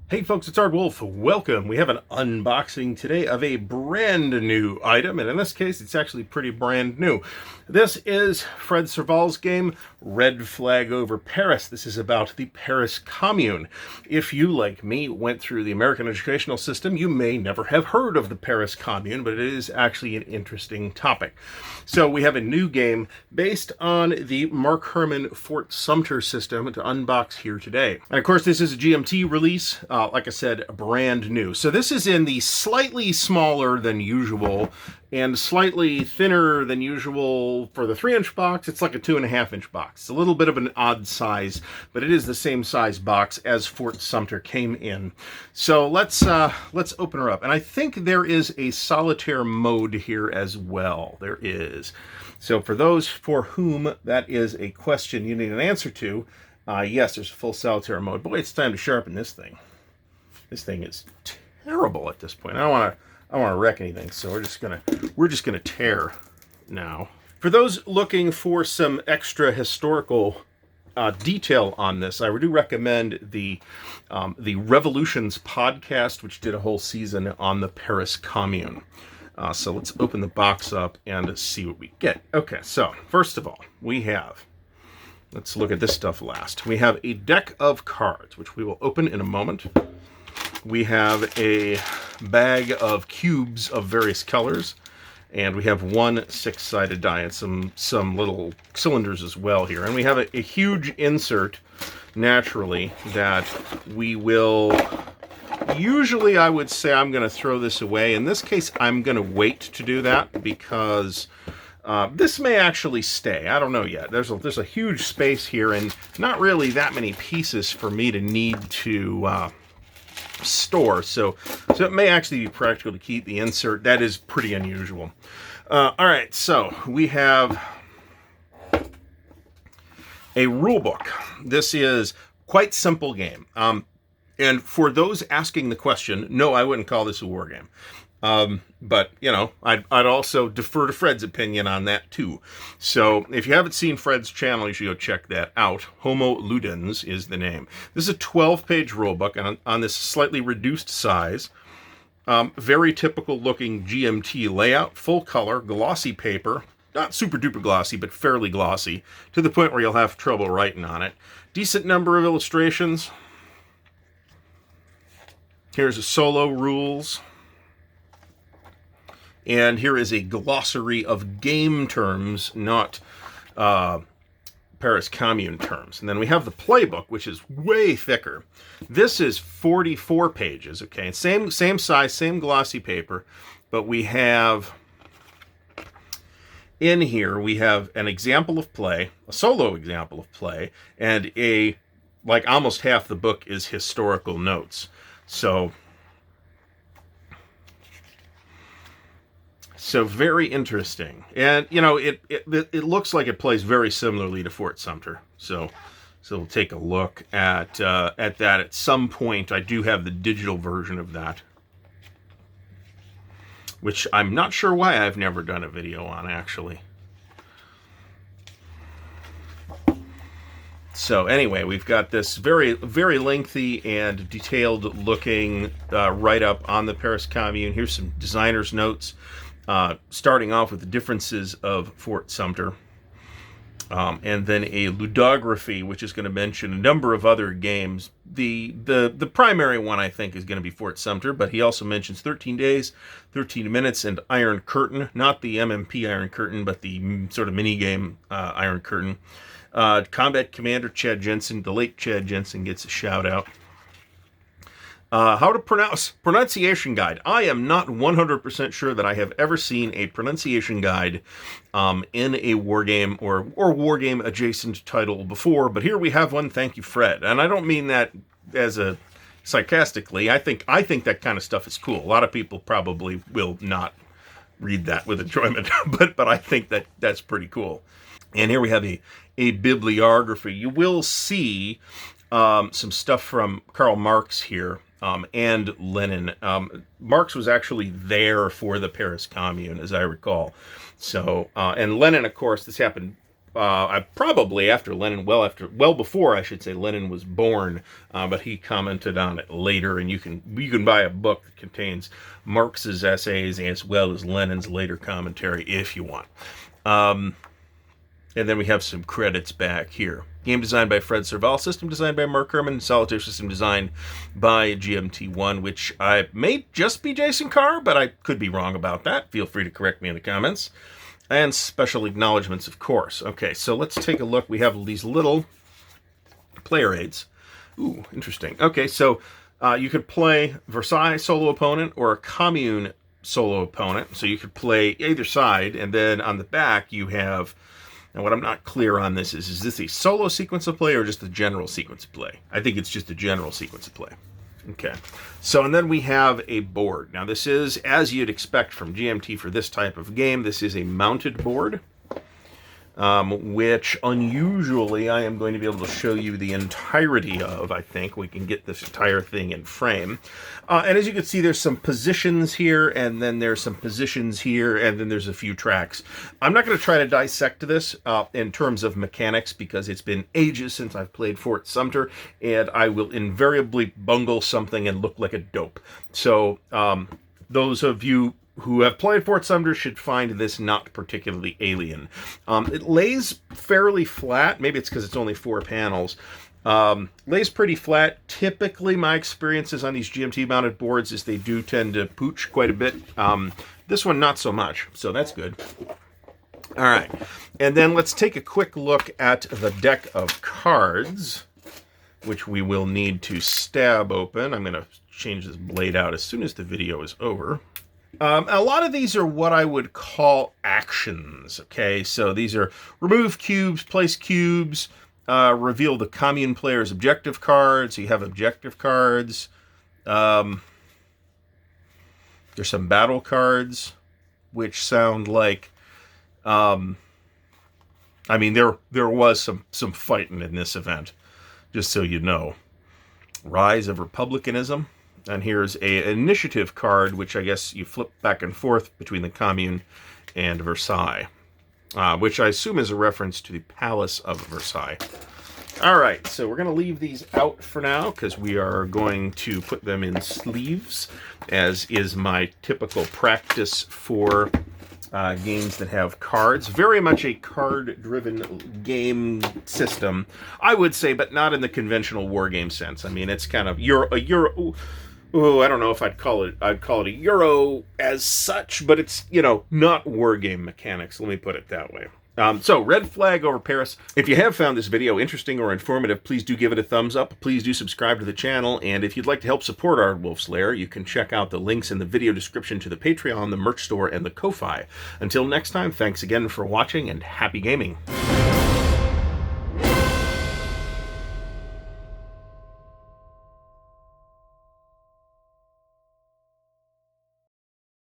Hey folks, it's Ardwulf. Welcome. We have an unboxing today of a brand new item, and in this case, it's actually pretty brand new. This is Fred Serval's game, Red Flag Over Paris. This is about the Paris Commune. If you, like me, went through the American educational system, you may never have heard of the Paris Commune, but it is actually an interesting topic. So we have a new game based on the Mark Herman Fort Sumter system to unbox here today. And of course, this is a GMT release. Like I said, brand new. So this is in the slightly smaller than usual and slightly thinner than usual for the 3-inch box. It's like a 2.5-inch box. It's a little bit of an odd size, but it is the same size box as Fort Sumter came in. So let's open her up. And I think there is a solitaire mode here as well. There is. So for those for whom that is a question you need an answer to, yes, there's a full solitaire mode. Boy, it's time to sharpen this thing. This thing is terrible at this point. I don't want to wreck anything, so we're just gonna tear now. For those looking for some extra historical detail on this, I do recommend the Revolutions podcast, which did a whole season on the Paris Commune. So let's open the box up and see what we get. Okay, so first of all, let's look at this stuff last. We have a deck of cards, which we will open in a moment. We have a bag of cubes of various colors, and we have one 6-sided die and some little cylinders as well here. And we have a huge insert, naturally, that we will... Usually I would say I'm going to throw this away. In this case, I'm going to wait to do that because this may actually stay. I don't know yet. There's a huge space here and not really that many pieces for me to need to... store, so it may actually be practical to keep the insert. That is pretty unusual. All right, so we have a rule book. This is quite simple game. And for those asking the question, no, I wouldn't call this a war game. But, you know, I'd also defer to Fred's opinion on that, too. So, if you haven't seen Fred's channel, you should go check that out. Homo Ludens is the name. This is a 12-page rulebook on this slightly reduced size. Very typical looking GMT layout, full color, glossy paper. Not super duper glossy, but fairly glossy, to the point where you'll have trouble writing on it. Decent number of illustrations. Here's a solo rules. And here is a glossary of game terms, not Paris Commune terms. And then we have the playbook, which is way thicker. This is 44 pages, okay? Same size, same glossy paper, but we have... In here, we have an example of play, a solo example of play, and like almost half the book is historical notes. So very interesting. And, you know, it looks like it plays very similarly to Fort Sumter. So we'll take a look at that at some point. I do have the digital version of that, which I'm not sure why I've never done a video on, actually. So anyway, we've got this very, very lengthy and detailed looking write-up on the Paris Commune. Here's some designer's notes, starting off with the differences of Fort Sumter. And then a ludography, which is going to mention a number of other games. The primary one, I think, is going to be Fort Sumter, but he also mentions 13 Days, 13 Minutes, and Iron Curtain. Not the MMP Iron Curtain, but the sort of mini-game Iron Curtain. Combat Commander Chad Jensen, the late Chad Jensen, gets a shout-out. How to pronounce, pronunciation guide. I am not 100% sure that I have ever seen a pronunciation guide in a wargame or wargame adjacent title before, but here we have one. Thank you, Fred. And I don't mean that as a sarcastically. I think that kind of stuff is cool. A lot of people probably will not read that with enjoyment, but I think that's pretty cool. And here we have a bibliography. You will see some stuff from Karl Marx here. And Lenin. Marx was actually there for the Paris Commune, as I recall. So, and Lenin, of course, this happened probably after Lenin, well before, I should say, Lenin was born, but he commented on it later, and you can buy a book that contains Marx's essays as well as Lenin's later commentary if you want. And then we have some credits back here. Game designed by Fred Serval, system designed by Mark Herman, solitaire system designed by GMT1, which I may just be Jason Carr, but I could be wrong about that. Feel free to correct me in the comments. And special acknowledgments, of course. Okay, so let's take a look. We have these little player aids. Ooh, interesting. Okay, so you could play Versailles solo opponent or a commune solo opponent. So you could play either side, and then on the back you have... Now, what I'm not clear on this is this a solo sequence of play or just a general sequence of play? I think it's just a general sequence of play. Okay. So, and then we have a board. Now, this is, as you'd expect from GMT for this type of game, this is a mounted board, which unusually I am going to be able to show you the entirety of. I think we can get this entire thing in frame. And as you can see, there's some positions here, and then there's some positions here, and then there's a few tracks. I'm not going to try to dissect this in terms of mechanics because it's been ages since I've played Fort Sumter, and I will invariably bungle something and look like a dope. So those of you who have played Fort Sumter should find this not particularly alien. It lays fairly flat. Maybe it's because it's only 4 panels. Lays pretty flat. Typically, my experiences on these GMT mounted boards is they do tend to pooch quite a bit. This one, not so much, so that's good. All right, and then let's take a quick look at the deck of cards, which we will need to stab open. I'm going to change this blade out as soon as the video is over. A lot of these are what I would call actions, okay? So these are remove cubes, place cubes, reveal the commune player's objective cards. You have objective cards. There's some battle cards, which sound like... I mean, there was some fighting in this event, just so you know. Rise of Republicanism. And here's an initiative card, which I guess you flip back and forth between the Commune and Versailles, which I assume is a reference to the Palace of Versailles. All right, so we're going to leave these out for now because we are going to put them in sleeves, as is my typical practice for games that have cards. Very much a card-driven game system, I would say, but not in the conventional war game sense. I mean, it's kind of Euro. Oh, I don't know if I'd call it a Euro as such, but it's, you know, not war game mechanics. Let me put it that way. So, red flag over Paris. If you have found this video interesting or informative, please do give it a thumbs up. Please do subscribe to the channel. And if you'd like to help support Ardwulf's Lair, you can check out the links in the video description to the Patreon, the merch store, and the Ko-Fi. Until next time, thanks again for watching and happy gaming.